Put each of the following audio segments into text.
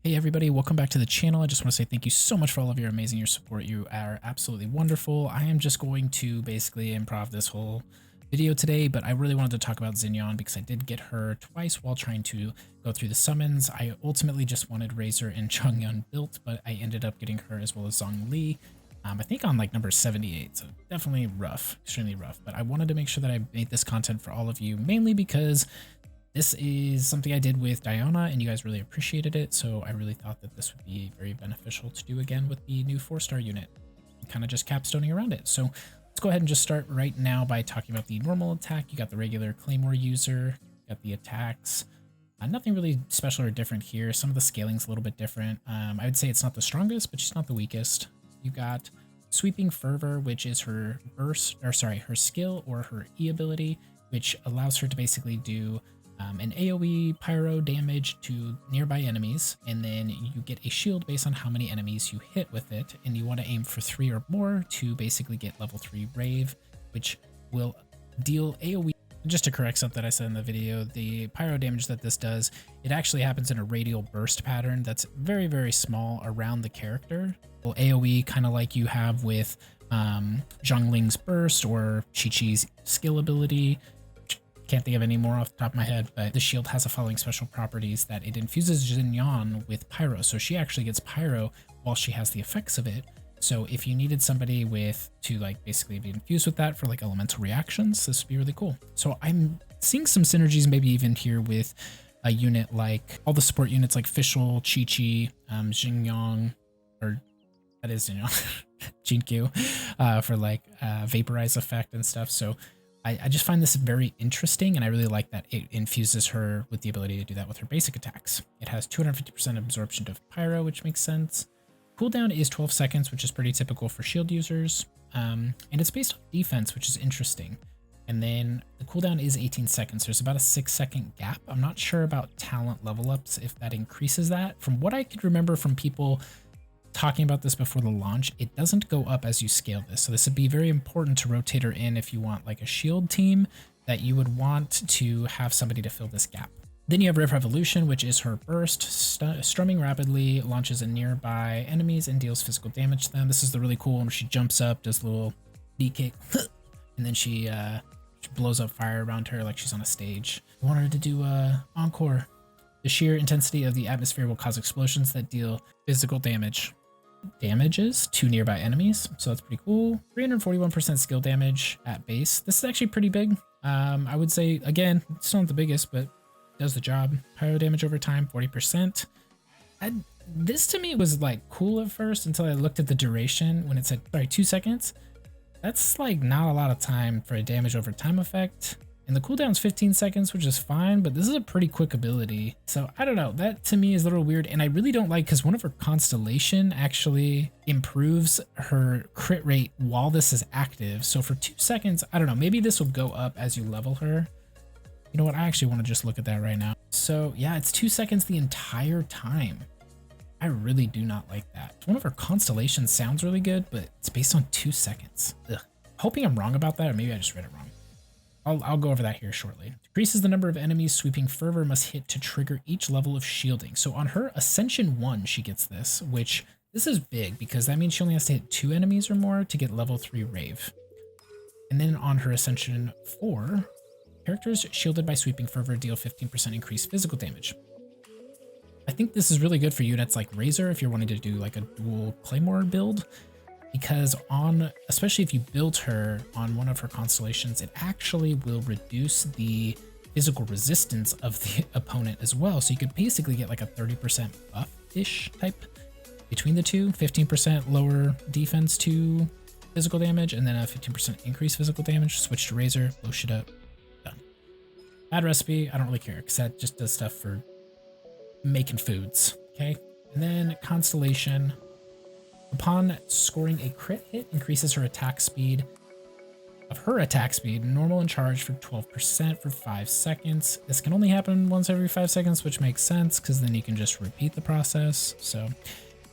Hey everybody, welcome back to the channel. I just want to say thank you so much for all of your amazing support. You are absolutely wonderful. I am just going to basically improv this whole video today, but I really wanted to talk about Xinyan because I did get her twice while trying to go through the summons. I ultimately just wanted Razor and Chongyun built, but I ended up getting her as well as Zhongli. I think on like number 78, so definitely rough, extremely rough. But I wanted to make sure that I made this content for all of you, mainly because this is something I did with Diana and you guys really appreciated it, so I really thought that this would be very beneficial to do again with the new 4-star unit. Kind of just capstoning around it. So let's go ahead and just start right now by talking about the normal attack. You got the regular claymore user, you got the attacks. Nothing really special or different here. Some of the scaling's a little bit different. I would say it's not the strongest, but she's not the weakest. You got sweeping fervor, which is her burst, or sorry, her skill or her E ability, which allows her to basically do an AoE pyro damage to nearby enemies, and then you get a shield based on how many enemies you hit with it, and you want to aim for 3 or more to basically get level 3 Rave, which will deal AoE. Just to correct something I said in the video, the pyro damage that this does, it actually happens in a radial burst pattern that's very, very small around the character. Well, AoE, kind of like you have with Zhongling's burst or Chi-Chi's skill ability. Can't think of any more off the top of my head, but the shield has the following special properties: that it infuses Xinyan with pyro, so she actually gets pyro while she has the effects of it. So if you needed somebody to like basically be infused with that for like elemental reactions, this would be really cool. So I'm seeing some synergies maybe even here with a unit like all the support units like Fischl, Chi-Chi, Xinyan, or that is Xinyan, Jinkyu, for like vaporize effect and stuff. So I just find this very interesting, and I really like that it infuses her with the ability to do that with her basic attacks. It has 250% absorption of pyro, which makes sense. Cooldown is 12 seconds, which is pretty typical for shield users. And it's based on defense, which is interesting. And then the cooldown is 18 seconds. There's about a 6-second gap. I'm not sure about talent level ups, if that increases that. From what I could remember from people talking about this before the launch, it doesn't go up as you scale this. So this would be very important to rotate her in if you want like a shield team, that you would want to have somebody to fill this gap. Then you have Rift Revolution, which is her burst, strumming rapidly, launches in nearby enemies and deals physical damage to them. This is the really cool one where she jumps up, does a little knee kick, and then she blows up fire around her like she's on a stage. I wanted to do encore. The sheer intensity of the atmosphere will cause explosions that deal physical damages to nearby enemies, so that's pretty cool. 341% skill damage at base. This is actually pretty big. I would say, again, it's not the biggest, but does the job. Pyro damage over time, 40%. This to me was like cool at first until I looked at the duration when it said, sorry, 2 seconds. That's like not a lot of time for a damage over time effect. And the cooldown's 15 seconds, which is fine, but this is a pretty quick ability. So I don't know, that to me is a little weird. And I really don't like, because one of her Constellation actually improves her crit rate while this is active. So for 2 seconds, I don't know, maybe this will go up as you level her. You know what, I actually want to just look at that right now. So yeah, it's 2 seconds the entire time. I really do not like that. One of her Constellations sounds really good, but it's based on 2 seconds. Ugh. Hoping I'm wrong about that, or maybe I just read it wrong. I'll go over that here shortly. Decreases the number of enemies sweeping fervor must hit to trigger each level of shielding. So on her Ascension 1, she gets this, which this is big because that means she only has to hit 2 enemies or more to get level 3 Rave. And then on her Ascension 4, characters shielded by sweeping fervor deal 15% increased physical damage. I think this is really good for units like Razor if you're wanting to do like a dual claymore build, because especially if you build her on one of her constellations, it actually will reduce the physical resistance of the opponent as well. So you could basically get like a 30% buff-ish type between the two, 15% lower defense to physical damage, and then a 15% increased physical damage. Switch to Razor, blow shit up, done. Bad recipe, I don't really care, because that just does stuff for making foods, okay? And then Constellation, upon scoring a crit hit, increases her attack speed normal and charged for 12% for 5 seconds. This can only happen once every 5 seconds, which makes sense because then you can just repeat the process. So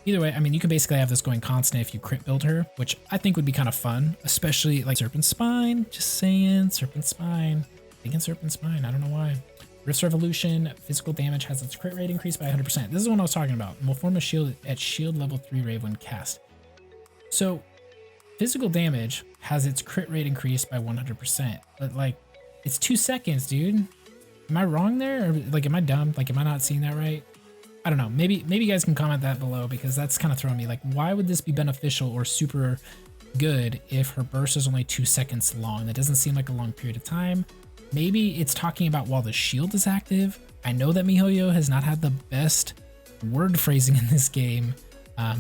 either way, I mean, you can basically have this going constant if you crit build her, which I think would be kind of fun, especially like Serpent Spine. Just saying, Serpent Spine. Thinking Serpent Spine, I don't know why. Rift's Revolution, physical damage has its crit rate increased by 100%. This is what I was talking about. Will form a shield at shield level 3 rave when cast. So physical damage has its crit rate increased by 100%, but like it's 2 seconds, dude. Am I wrong there? Or like, am I dumb? Like, am I not seeing that right? I don't know. Maybe you guys can comment that below, because that's kind of throwing me. Like, why would this be beneficial or super good if her burst is only 2 seconds long? That doesn't seem like a long period of time. Maybe it's talking about while the shield is active. I know that MiHoYo has not had the best word phrasing in this game,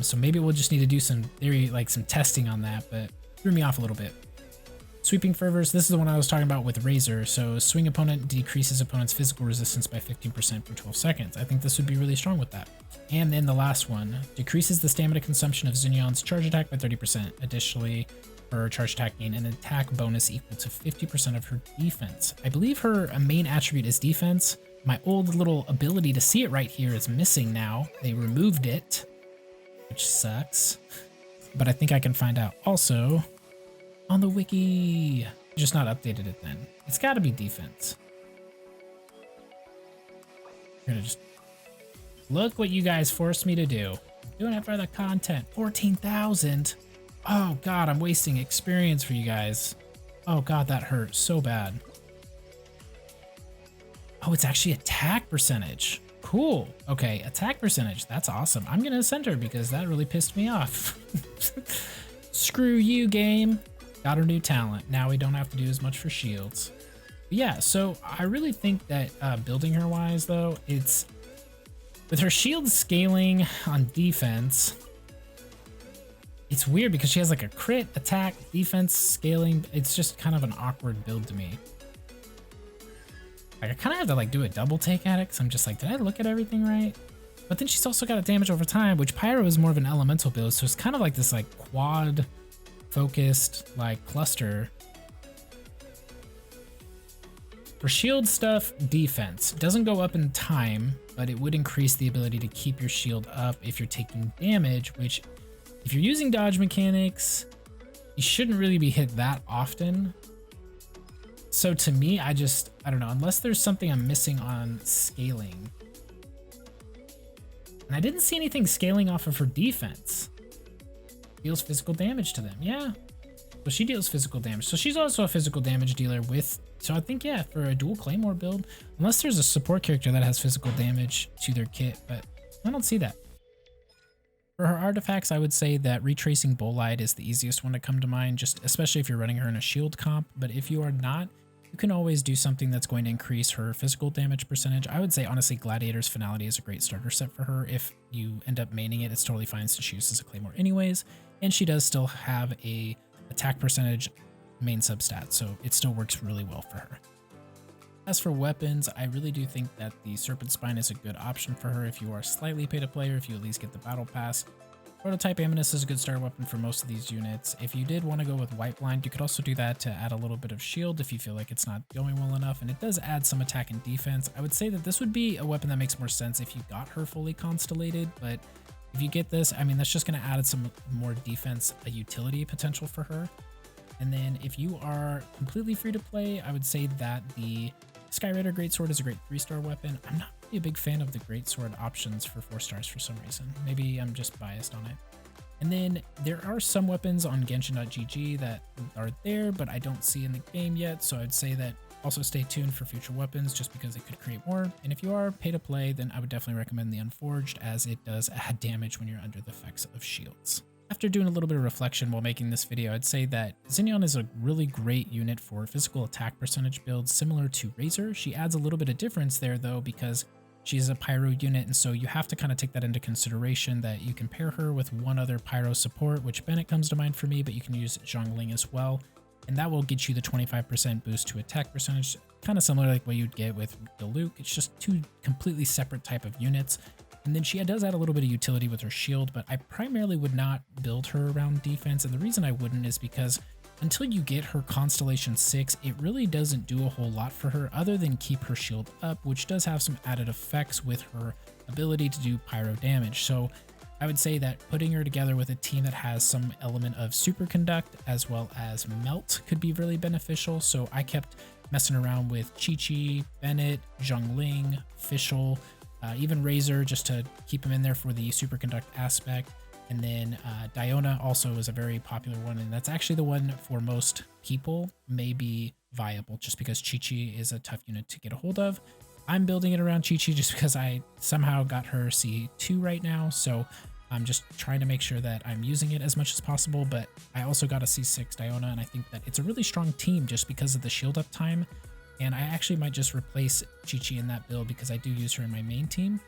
so maybe we'll just need to do some theory, like some testing on that, but threw me off a little bit. Sweeping Fervors, this is the one I was talking about with Razor. So swing opponent decreases opponent's physical resistance by 15% for 12 seconds. I think this would be really strong with that. And then the last one, decreases the stamina consumption of Xinyan's charge attack by 30%. Additionally, her charge attack gain an attack bonus equal to 50% of her defense. I believe her main attribute is defense. My old little ability to see it right here is missing now. They removed it, which sucks. But I think I can find out also on the wiki. Just not updated it then. It's got to be defense. I'm gonna just look what you guys forced me to do. I'm doing it for the content. 14,000. Oh god, I'm wasting experience for you guys. Oh god, that hurt so bad. Oh, it's actually attack percentage. Cool. Okay, attack percentage. That's awesome. I'm gonna send her because that really pissed me off. Screw you, game. Got her new talent. Now we don't have to do as much for shields. But yeah, so I really think that building her wise though, it's with her shield scaling on defense, it's weird because she has like a crit, attack, defense, scaling. It's just kind of an awkward build to me. Like I kind of have to like do a double take at it because I'm just like, did I look at everything right? But then she's also got a damage over time, which Pyro is more of an elemental build, so it's kind of like this like quad focused like cluster. For shield stuff, defense doesn't go up in time, but it would increase the ability to keep your shield up if you're taking damage, which if you're using dodge mechanics, you shouldn't really be hit that often. So to me, I don't know, unless there's something I'm missing on scaling. And I didn't see anything scaling off of her defense. Deals physical damage to them, yeah. So she deals physical damage. So she's also a physical damage dealer with, so I think, yeah, for a dual claymore build, unless there's a support character that has physical damage to their kit, but I don't see that. For her artifacts, I would say that retracing Bolide is the easiest one to come to mind, just especially if you're running her in a shield comp. But if you are not, you can always do something that's going to increase her physical damage percentage. I would say, honestly, Gladiator's Finality is a great starter set for her. If you end up maining it, it's totally fine to choose as a claymore anyways. And she does still have a attack percentage main substat, so it still works really well for her. As for weapons, I really do think that the Serpent Spine is a good option for her if you are slightly pay to play, or if you at least get the battle pass. Prototype Amunis is a good starter weapon for most of these units. If you did want to go with White Blind, you could also do that to add a little bit of shield if you feel like it's not going well enough, and it does add some attack and defense. I would say that this would be a weapon that makes more sense if you got her fully constellated, but if you get this, I mean, that's just going to add some more defense, a utility potential for her. And then if you are completely free to play, I would say that the Skyraider Greatsword is a great 3-star weapon. I'm not really a big fan of the Greatsword options for 4 stars for some reason. Maybe I'm just biased on it. And then there are some weapons on Genshin.gg that are there, but I don't see in the game yet. So I'd say that also stay tuned for future weapons just because it could create more. And if you are pay to play, then I would definitely recommend the Unforged, as it does add damage when you're under the effects of shields. After doing a little bit of reflection while making this video, I'd say that Xinyan is a really great unit for physical attack percentage builds similar to Razor. She adds a little bit of difference there though, because she's a Pyro unit, and so you have to kind of take that into consideration, that you can pair her with one other Pyro support, which Bennett comes to mind for me, but you can use Zhongli as well. And that will get you the 25% boost to attack percentage, kind of similar like what you'd get with Diluc. It's just 2 completely separate type of units. And then she does add a little bit of utility with her shield, but I primarily would not build her around defense. And the reason I wouldn't is because until you get her Constellation 6, it really doesn't do a whole lot for her other than keep her shield up, which does have some added effects with her ability to do pyro damage. So I would say that putting her together with a team that has some element of superconduct as well as melt could be really beneficial. So I kept messing around with Chi-Chi, Bennett, Zhongli, Fischl, even Razor, just to keep him in there for the superconduct aspect. And then Diona also is a very popular one, and that's actually the one for most people may be viable, just because Chi-Chi is a tough unit to get a hold of. I'm building it around Chi-Chi just because I somehow got her C2 right now, so I'm just trying to make sure that I'm using it as much as possible. But I also got a C6 Diona, and I think that it's a really strong team just because of the shield up time. And I actually might just replace Chi-Chi in that build because I do use her in my main team.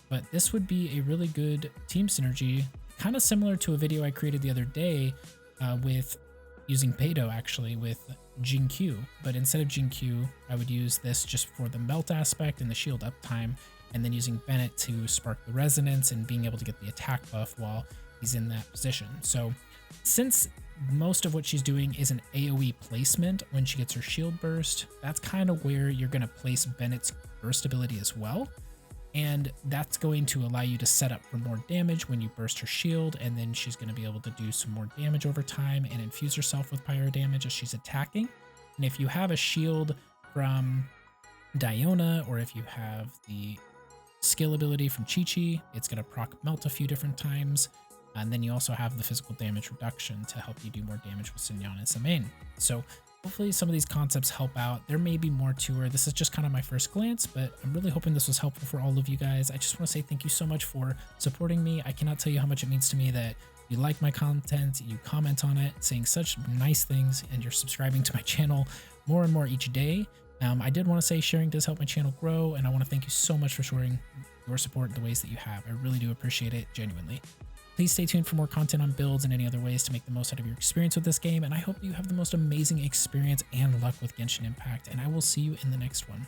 But this would be a really good team synergy, kind of similar to a video I created the other day with using Peido, actually, with Jin-Q. But instead of Jin-Q, I would use this just for the melt aspect and the shield uptime, and then using Bennett to spark the resonance and being able to get the attack buff while he's in that position. So since most of what she's doing is an AoE placement when she gets her shield burst, that's kind of where you're going to place Bennett's burst ability as well. And that's going to allow you to set up for more damage when you burst her shield, and then she's going to be able to do some more damage over time and infuse herself with pyro damage as she's attacking. And if you have a shield from Diona, or if you have the skill ability from Chi-Chi, it's going to proc melt a few different times. And then you also have the physical damage reduction to help you do more damage with Xinyan as the main. So hopefully some of these concepts help out. There may be more to her. This is just kind of my first glance, but I'm really hoping this was helpful for all of you guys. I just want to say thank you so much for supporting me. I cannot tell you how much it means to me that you like my content, you comment on it, saying such nice things, and you're subscribing to my channel more and more each day. I did want to say sharing does help my channel grow, and I want to thank you so much for showing your support in the ways that you have. I really do appreciate it, genuinely. Please stay tuned for more content on builds and any other ways to make the most out of your experience with this game, and I hope you have the most amazing experience and luck with Genshin Impact, and I will see you in the next one.